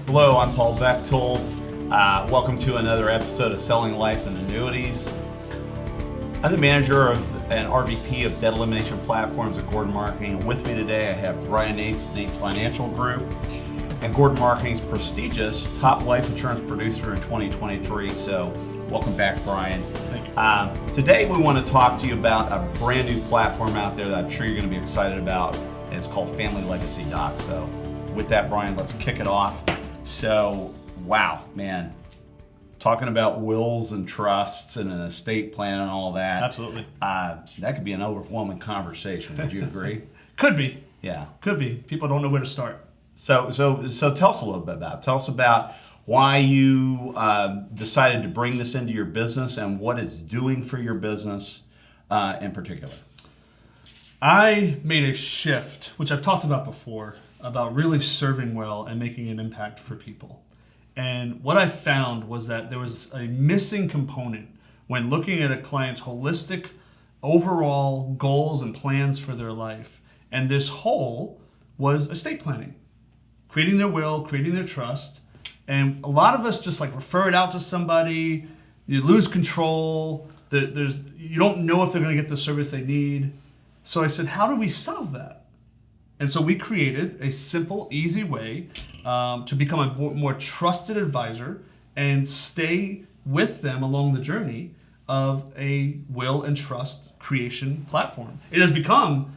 Hello, I'm Paul Bechtold. Welcome to another episode of Selling Life and Annuities. I'm the manager of and RVP of Debt Elimination Platforms at Gordon Marketing. With me today, I have Brian Nates of Nates Financial Group and Gordon Marketing's prestigious top life insurance producer in 2023. So welcome back, Brian. Thank you. Today, we want to talk to you about a brand new platform out there that I'm sure you're going to be excited about. And it's called Family Legacy Doc. So with that, Brian, let's kick it off. So, wow, man, talking about wills and trusts and an estate plan and all that. Absolutely. That could be an overwhelming conversation. Would you agree? Could be. Yeah. Could be. People don't know where to start. So tell us a little bit about it. Tell us about why you decided to bring this into your business and what it's doing for your business in particular. I made a shift, which I've talked about before, about really serving well and making an impact for people. And what I found was that there was a missing component when looking at a client's holistic overall goals and plans for their life. And this whole was estate planning, creating their will, creating their trust. And a lot of us just like refer it out to somebody, you lose control, you don't know if they're going to get the service they need. So I said, how do we solve that? And so we created a simple, easy way to become a more trusted advisor and stay with them along the journey of a will and trust creation platform. It has become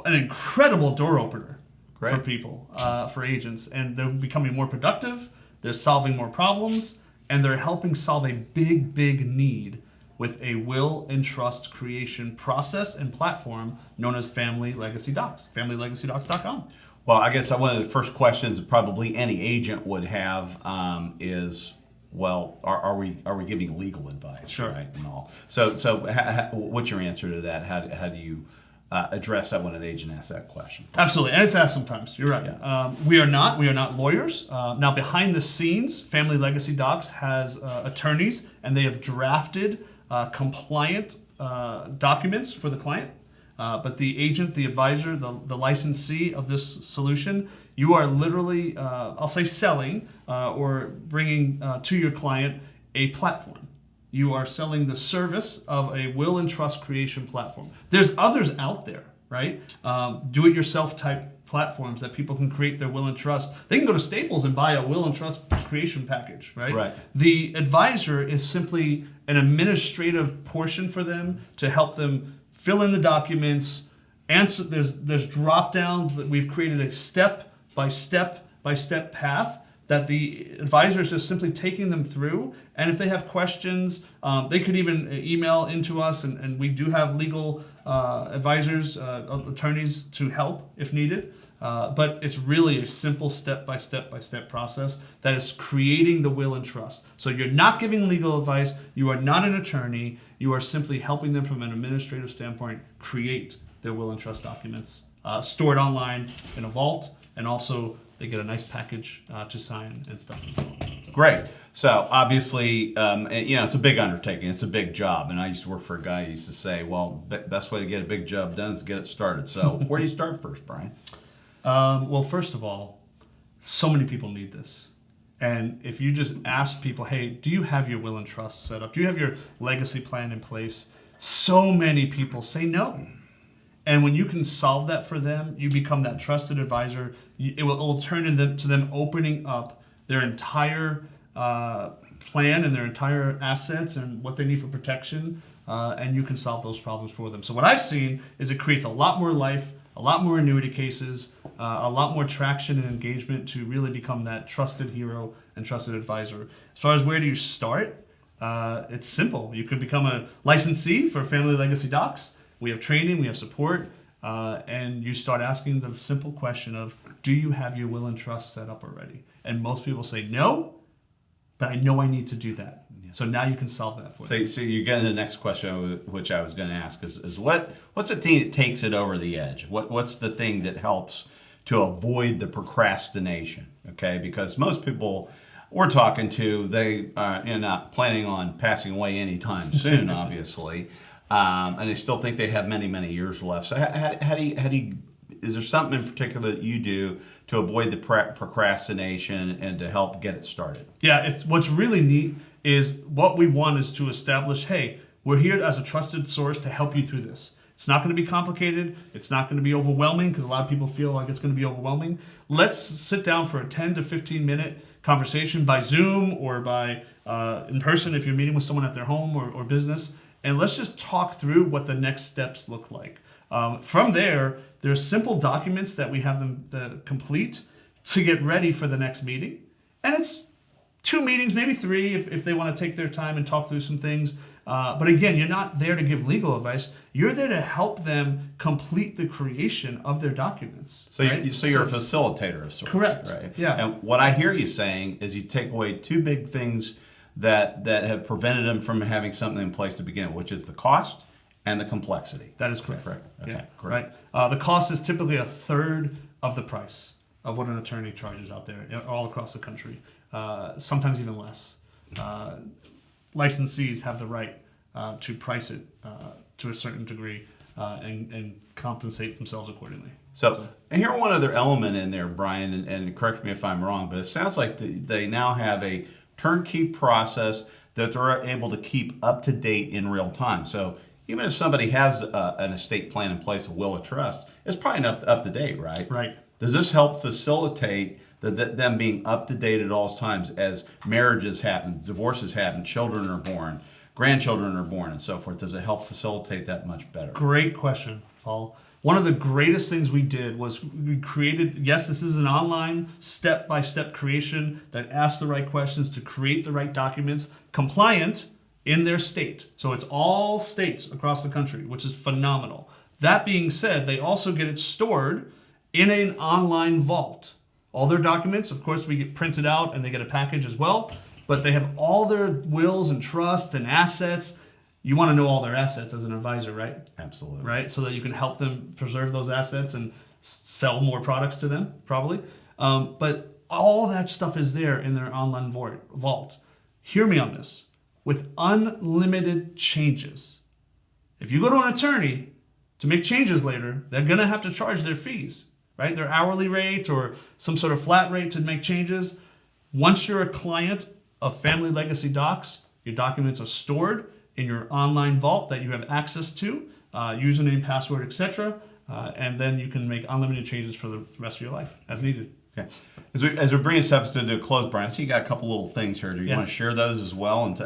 an incredible door opener for people, for agents, and they're becoming more productive, they're solving more problems, and they're helping solve a big, big need with a will and trust creation process and platform known as Family Legacy Docs, FamilyLegacyDocs.com. Well, I guess one of the first questions probably any agent would have is, well, are we giving legal advice? Sure. Right, and all. So what's your answer to that? How do you address that when an agent asks that question? Absolutely, and it's asked sometimes. You're right. Yeah. We are not lawyers. Now, behind the scenes, Family Legacy Docs has attorneys, and they have drafted compliant documents for the client. But the agent, the advisor, the licensee of this solution, you are literally, I'll say selling or bringing to your client a platform. You are selling the service of a will and trust creation platform. There's others out there, right? Do-it-yourself type platforms that people can create their will and trust. They can go to Staples and buy a will and trust creation package, right? Right. The advisor is simply an administrative portion for them to help them fill in the documents. Answer. There's drop downs that we've created a step by step path that the advisor is just simply taking them through. And if they have questions, they could even email into us, and we do have legal advisors, attorneys to help if needed. But it's really a simple step-by-step process that is creating the will and trust. So you're not giving legal advice, you are not an attorney, you are simply helping them from an administrative standpoint create their will and trust documents, stored online in a vault, and also they get a nice package to sign and stuff. Great. So obviously, it's a big undertaking. It's a big job. And I used to work for a guy who used to say, well, best way to get a big job done is to get it started. So where do you start first, Brian? Well, first of all, so many people need this. And if you just ask people, hey, do you have your will and trust set up? Do you have your legacy plan in place? So many people say no. And when you can solve that for them, you become that trusted advisor. It will turn into them opening up their entire plan and their entire assets and what they need for protection, and you can solve those problems for them. So what I've seen is it creates a lot more life, a lot more annuity cases, a lot more traction and engagement to really become that trusted hero and trusted advisor. As far as where do you start, it's simple. You can become a licensee for Family Legacy Docs. We have training, we have support, and you start asking the simple question of, do you have your will and trust set up already? And most people say no, but I know I need to do that. Yeah. So now you can solve that for them. So you get to the next question, which I was going to ask, is what's the thing that takes it over the edge? What's the thing that helps to avoid the procrastination? Okay, because most people we're talking to, they are not planning on passing away anytime soon, obviously. And they still think they have many, many years left. So how do you is there something in particular that you do to avoid the procrastination and to help get it started? Yeah, it's what's really neat is what we want is to establish, hey, we're here as a trusted source to help you through this. It's not going to be complicated. It's not going to be overwhelming because a lot of people feel like it's going to be overwhelming. Let's sit down for a 10 to 15 minute conversation by Zoom or by in person if you're meeting with someone at their home or business. And let's just talk through what the next steps look like. From there, there's simple documents that we have them complete to get ready for the next meeting. And it's 2 meetings, maybe 3 if they want to take their time and talk through some things. But again, you're not there to give legal advice. You're there to help them complete the creation of their documents. So, right? You're a facilitator of sorts. Correct. Right? Yeah. And what I hear you saying is you take away 2 big things that have prevented them from having something in place to begin with, which is the cost and the complexity. That is correct. Okay, yeah, great. Right. The cost is typically a third of the price of what an attorney charges out there all across the country. Sometimes even less. Licensees have the right to price it to a certain degree and compensate themselves accordingly. So, and here one other element in there, Brian, and correct me if I'm wrong, but it sounds like they now have a turnkey process that they're able to keep up to date in real time. So even if somebody has an estate plan in place, a will of trust, it's probably not up to date, right? Right. Does this help facilitate them being up to date at all times as marriages happen, divorces happen, children are born, grandchildren are born, and so forth? Does it help facilitate that much better? Great question, Paul. One of the greatest things we did was we created, yes, this is an online step-by-step creation that asks the right questions to create the right documents, compliant in their state. So it's all states across the country, which is phenomenal. That being said, they also get it stored in an online vault. All their documents, of course, we get printed out and they get a package as well, but they have all their wills and trusts and assets. You want to know all their assets as an advisor, right? Absolutely. Right? So that you can help them preserve those assets and sell more products to them, probably. But all that stuff is there in their online vault. Hear me on this. With unlimited changes. If you go to an attorney to make changes later, they're going to have to charge their fees, right? Their hourly rate or some sort of flat rate to make changes. Once you're a client of Family Legacy Docs, your documents are stored in your online vault that you have access to, username, password, etc. And then you can make unlimited changes for the rest of your life as needed. Okay. As we bring this episode to a close, Brian, I see you got a couple little things here. Do you want to share those as well and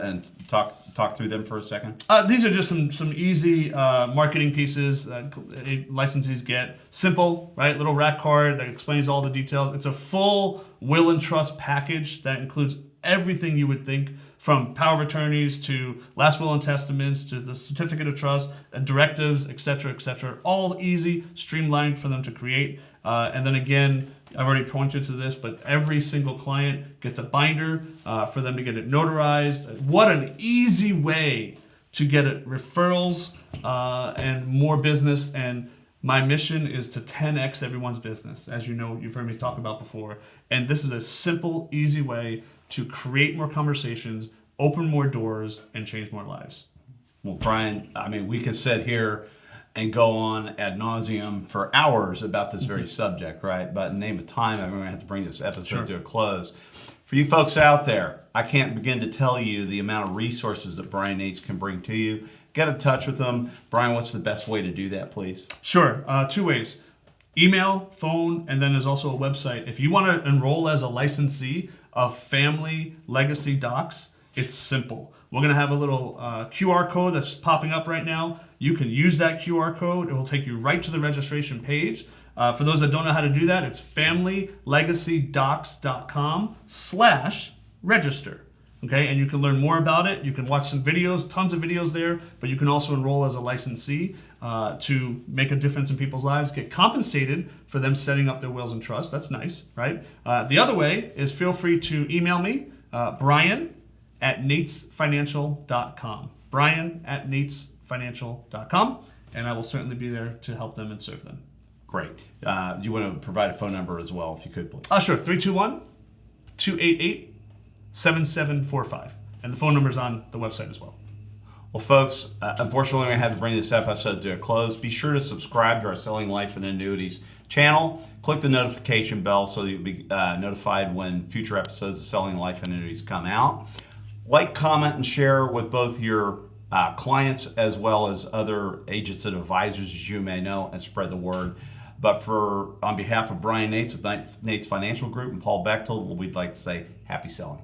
talk through them for a second? These are just some easy marketing pieces that licensees get. Simple, right? Little rack card that explains all the details. It's a full will and trust package that includes everything you would think, from power of attorneys to last will and testaments to the certificate of trust, directives, etc., all easy, streamlined for them to create. And then again, I've already pointed to this, but every single client gets a binder for them to get it notarized. What an easy way to get it referrals and more business. And my mission is to 10x everyone's business, as you know, you've heard me talk about before. And this is a simple, easy way to create more conversations, open more doors, and change more lives. Well, Brian, I mean, we could sit here and go on ad nauseum for hours about this very subject, right? But in the name of time, I'm going to have to bring this episode to a close. For you folks out there, I can't begin to tell you the amount of resources that Brian Nates can bring to you. Get in touch with them. Brian, what's the best way to do that, please? Sure. 2 ways. Email, phone, and then there's also a website. If you want to enroll as a licensee of Family Legacy Docs, it's simple. We're going to have a little QR code that's popping up right now. You can use that QR code. It will take you right to the registration page. For those that don't know how to do that, it's familylegacydocs.com/register. Okay, and you can learn more about it. You can watch some videos, tons of videos there, but you can also enroll as a licensee to make a difference in people's lives, get compensated for them setting up their wills and trusts. That's nice, right? The other way is feel free to email me, Brian@natesfinancial.com. Brian@natesfinancial.com, and I will certainly be there to help them and serve them. Great. You want to provide a phone number as well, if you could, please? Sure, 321-288-7745. And the phone number's on the website as well. Well, folks, unfortunately, we had to bring this episode to a close. Be sure to subscribe to our Selling Life and Annuities channel. Click the notification bell so that you'll be notified when future episodes of Selling Life and Annuities come out. Like, comment, and share with both your clients as well as other agents and advisors as you may know, and spread the word. But on behalf of Brian Nates with Nates Financial Group and Paul Bechtold, we'd like to say happy selling.